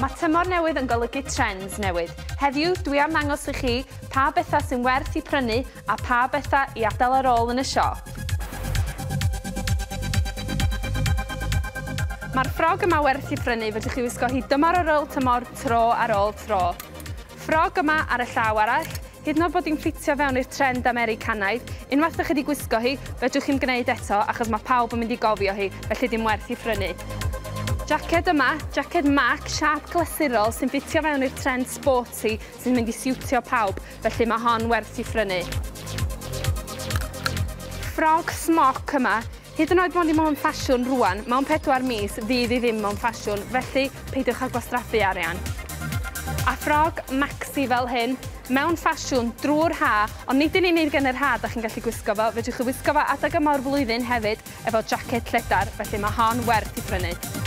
Mae tymor newydd yn golygu trends newydd. Heddiw, dwi am ddangos i chi pa bethau sy'n werth i prynu a pa bethau i adael ar ôl yn y siop. Mae'r ffrog yma werth i prynu fedrwch chi wisgo hi dymor ar ôl tymor, tro ar ôl tro. Ffrog yma ar y llaw arall, hyd yn oed bod hi'n ffitio fewn i'r trend Americanaidd, unwaith ydych chi wedi gwisgo hi, fedrwch chi'n gwneud eto achos mae pawb yn mynd i gofio hi, felly dim werth i prynu. Jaced yma, jaced Mac, siap glasurol sy'n ffitio fewn i'r trend sporty sy'n mynd i siwtio pawb, felly mae hon werth i prynu. Ffrog smoc yma, hyd yn oed bod ni mewn ffasiwn rwan, mewn 4 mis fydd i ddim mewn ffasiwn, felly peidiwch â gwastraffu arian. A ffrog maxi fel hyn, mewn ffasiwn drwy'r ha, ond nid yn unig yn yr ha da chi'n gallu gwisgo fo, fedrwch chi wisgo fo adeg yma'r flwyddyn hefyd efo jaced lledar, felly mae hon werth i prynu.